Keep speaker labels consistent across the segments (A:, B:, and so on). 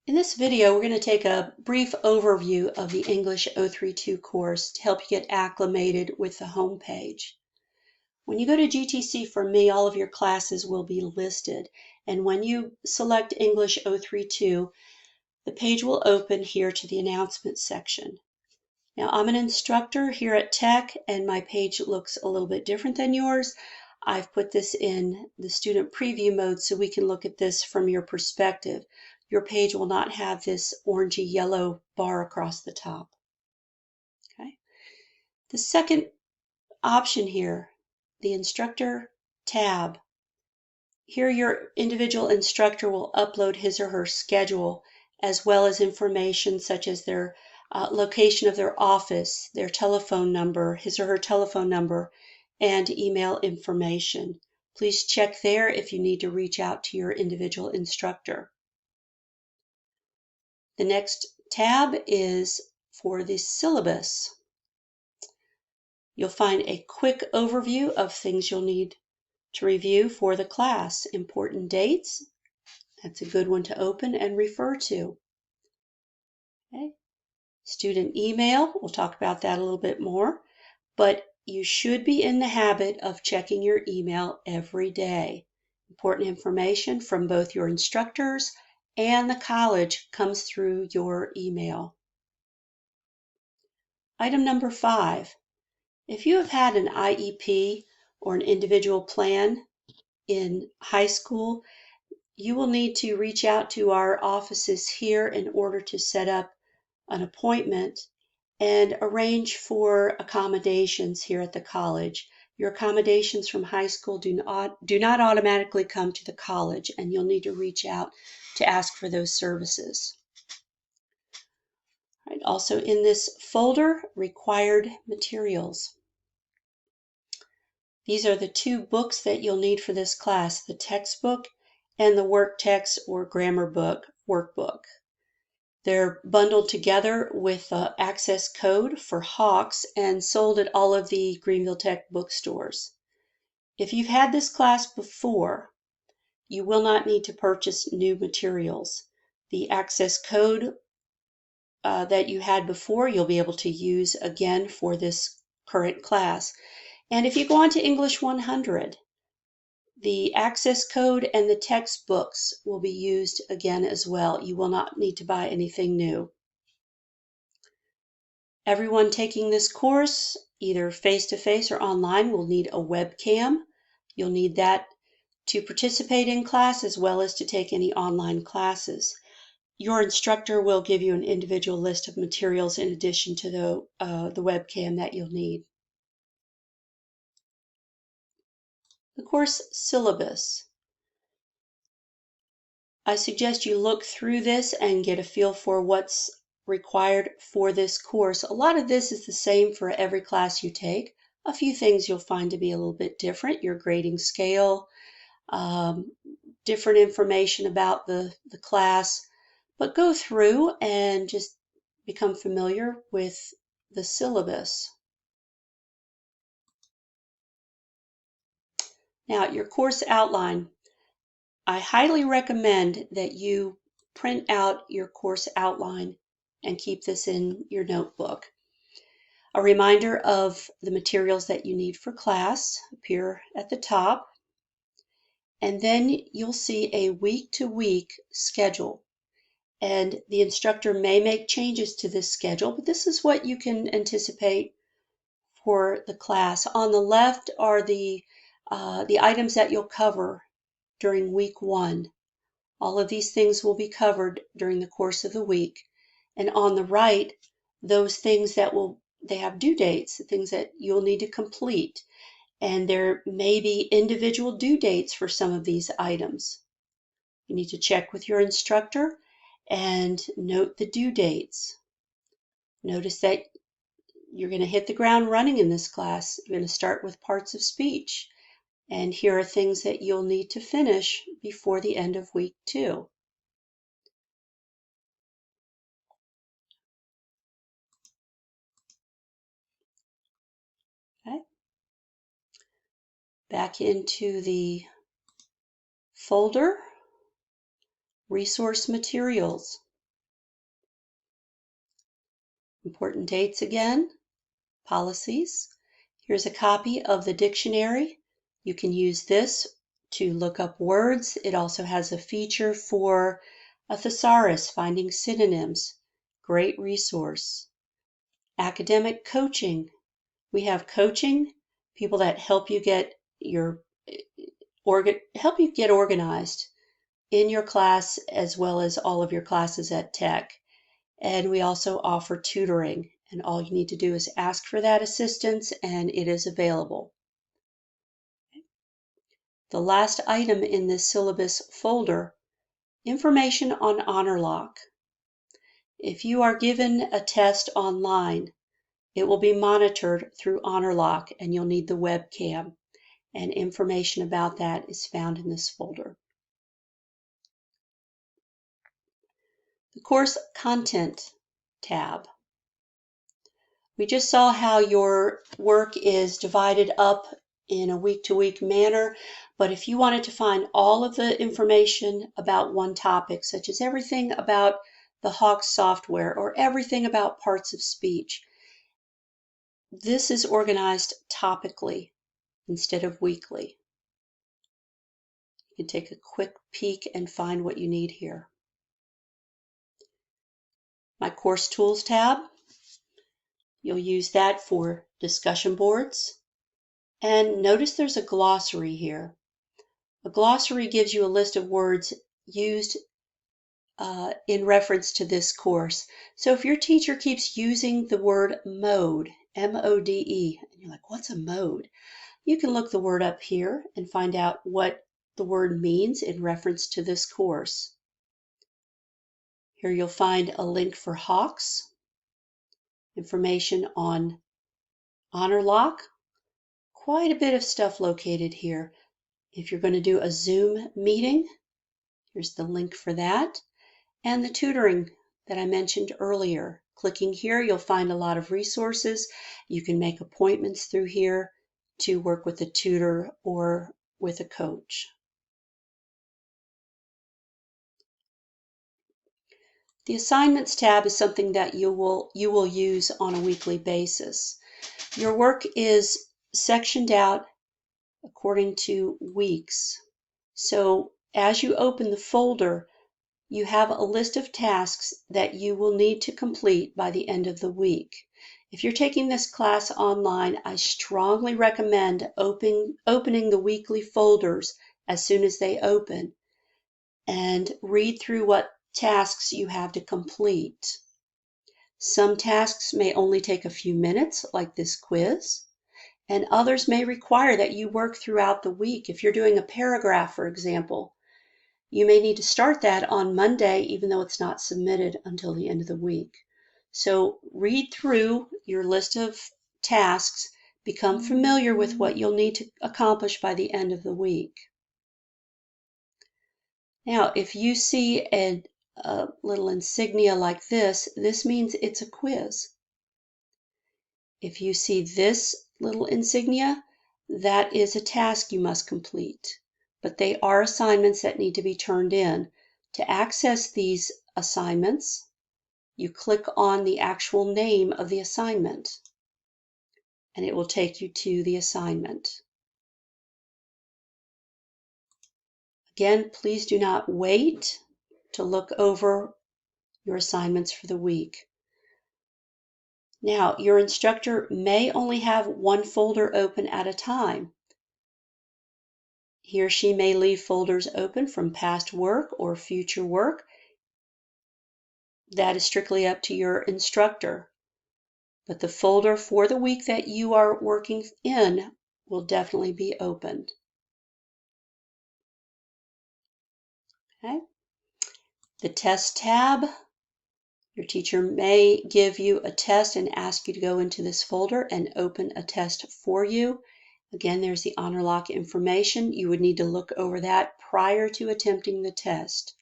A: In this video, we're going to take a brief overview of the English 032 course to help you get acclimated with the home page. When you go to GTC for Me, all of your classes will be listed, and when you select English 032, the page will open here to the announcements section. Now, I'm an instructor here at Tech, and my page looks a little bit different than yours. I've put this in the student preview mode so we can look at this from your perspective. Your page will not have this orangey yellow bar across the top. Okay. The second option here, the Instructor Tab. Here your individual instructor will upload his or her schedule as well as information such as their location of their office, their telephone number, his or her telephone number, and email information. Please check there if you need to reach out to your individual instructor. The next tab is for the syllabus. You'll find a quick overview of things you'll need to review for the class. Important dates, that's a good one to open and refer to. Okay. Student email, we'll talk about that a little bit more, but you should be in the habit of checking your email every day. Important information from both your instructors and the college comes through your email. Item number 5, if you have had an IEP or an individual plan in high school, you will need to reach out to our offices here in order to set up an appointment and arrange for accommodations here at the college. Your accommodations from high school do not automatically come to the college, and you'll need to reach out to ask for those services. All right, also in this folder, required materials. These are the 2 books that you'll need for this class, the textbook and the work text or grammar book workbook. They're bundled together with the access code for Hawks and sold at all of the Greenville Tech bookstores. If you've had this class before, you will not need to purchase new materials. The access code that you had before, you'll be able to use again for this current class. And if you go on to English 100, the access code and the textbooks will be used again as well. You will not need to buy anything new. Everyone taking this course, either face-to-face or online, will need a webcam. You'll need that to participate in class as well as to take any online classes. Your instructor will give you an individual list of materials in addition to the webcam that you'll need. The course syllabus. I suggest you look through this and get a feel for what's required for this course. A lot of this is the same for every class you take. A few things you'll find to be a little bit different. Your grading scale, different information about the class, but go through and just become familiar with the syllabus. Now, your course outline. I highly recommend that you print out your course outline and keep this in your notebook. A reminder of the materials that you need for class appear at the top. And then you'll see a week-to-week schedule. And the instructor may make changes to this schedule, but this is what you can anticipate for the class. On the left are the items that you'll cover during week 1. All of these things will be covered during the course of the week. And on the right, those things that they have due dates, things that you'll need to complete. And there may be individual due dates for some of these items. You need to check with your instructor and note the due dates. Notice that you're going to hit the ground running in this class. You're going to start with parts of speech. And here are things that you'll need to finish before the end of week 2. Okay. Back into the folder, resource materials. Important dates again, policies. Here's a copy of the dictionary. You can use this to look up words. It also has a feature for a thesaurus, finding synonyms. Great resource. Academic coaching. We have coaching, people that help you get organized in your class as well as all of your classes at Tech. And we also offer tutoring, and all you need to do is ask for that assistance and it is available. The last item in this syllabus folder, information on Honor Lock. If you are given a test online, it will be monitored through Honor Lock and you'll need the webcam, and information about that is found in this folder. The Course Content tab. We just saw how your work is divided up in a week-to-week manner, but if you wanted to find all of the information about one topic, such as everything about the Hawk software or everything about parts of speech, this is organized topically instead of weekly. You can take a quick peek and find what you need here. My Course Tools tab, you'll use that for discussion boards. And notice there's a glossary here. A glossary gives you a list of words used in reference to this course. So if your teacher keeps using the word mode, M-O-D-E, and you're like, what's a mode? You can look the word up here and find out what the word means in reference to this course. Here you'll find a link for Hawks, information on Honor Lock, quite a bit of stuff located here. If you're going to do a Zoom meeting, here's the link for that, and the tutoring that I mentioned earlier. Clicking here, you'll find a lot of resources. You can make appointments through here to work with a tutor or with a coach. The Assignments tab is something that you will use on a weekly basis. Your work is sectioned out according to weeks. So as you open the folder, you have a list of tasks that you will need to complete by the end of the week. If you're taking this class online, I strongly recommend opening the weekly folders as soon as they open and read through what tasks you have to complete. Some tasks may only take a few minutes, like this quiz, and others may require that you work throughout the week. If you're doing a paragraph, for example, you may need to start that on Monday, even though it's not submitted until the end of the week. So read through your list of tasks, become familiar with what you'll need to accomplish by the end of the week. Now, if you see a little insignia like this, this means it's a quiz. If you see this little insignia, that is a task you must complete. But they are assignments that need to be turned in. To access these assignments, you click on the actual name of the assignment, and it will take you to the assignment. Again, please do not wait to look over your assignments for the week. Now, your instructor may only have one folder open at a time. He or she may leave folders open from past work or future work. That is strictly up to your instructor. But the folder for the week that you are working in will definitely be opened. Okay. The Test tab. Your teacher may give you a test and ask you to go into this folder and open a test for you. Again, there's the Honor Lock information. You would need to look over that prior to attempting the test.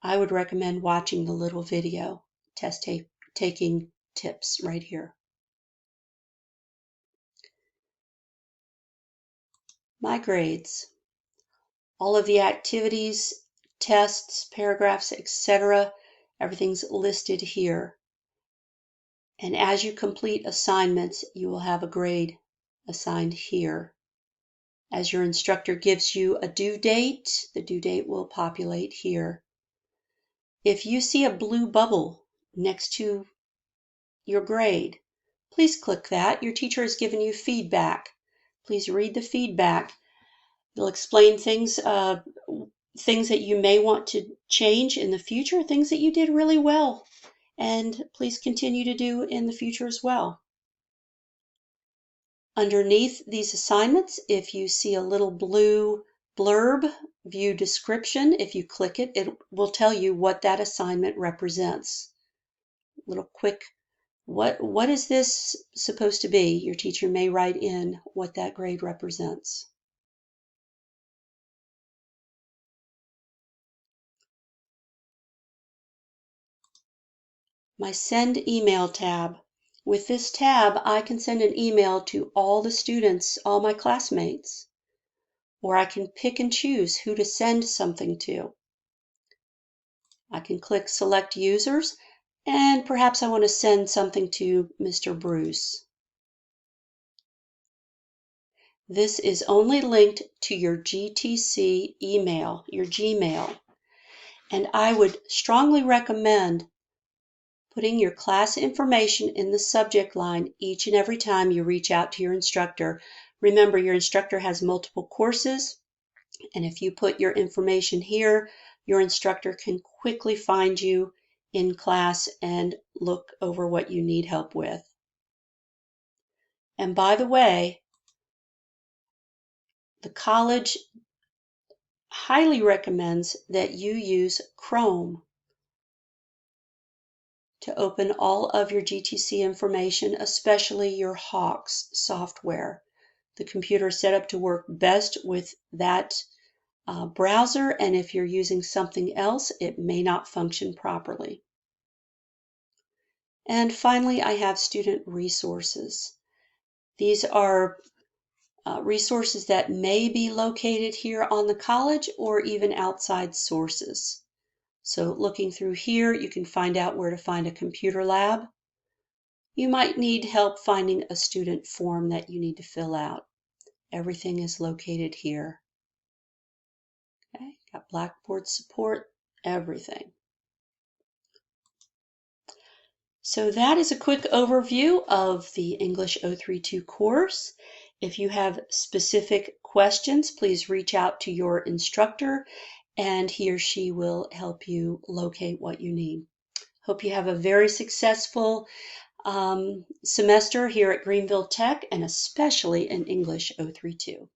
A: I would recommend watching the little video, test taking tips right here. My grades. All of the activities, tests, paragraphs, etc., everything's listed here. And as you complete assignments, you will have a grade assigned here. As your instructor gives you a due date, the due date will populate here. If you see a blue bubble next to your grade, please click that. Your teacher has given you feedback. Please read the feedback. They'll explain things that you may want to change in the future, things that you did really well, and please continue to do in the future as well. Underneath these assignments, if you see a little blue blurb, view description, if you click it, it will tell you what that assignment represents. Little quick, what is this supposed to be? Your teacher may write in what that grade represents. My Send Email tab. With this tab, I can send an email to all the students, all my classmates, or I can pick and choose who to send something to. I can click Select Users, and perhaps I want to send something to Mr. Bruce. This is only linked to your GTC email, your Gmail, and I would strongly recommend putting your class information in the subject line each and every time you reach out to your instructor. Remember, your instructor has multiple courses, and if you put your information here, your instructor can quickly find you in class and look over what you need help with. And by the way, the college highly recommends that you use Chrome to open all of your GTC information, especially your Hawks software. The computer is set up to work best with that browser, and if you're using something else, it may not function properly. And finally, I have student resources. These are resources that may be located here on the college or even outside sources. So looking through here, you can find out where to find a computer lab. You might need help finding a student form that you need to fill out. Everything is located here. Okay, got Blackboard support, everything. So that is a quick overview of the English 032 course. If you have specific questions, please reach out to your instructor and he or she will help you locate what you need. Hope you have a very successful semester here at Greenville Tech, and especially in English 032.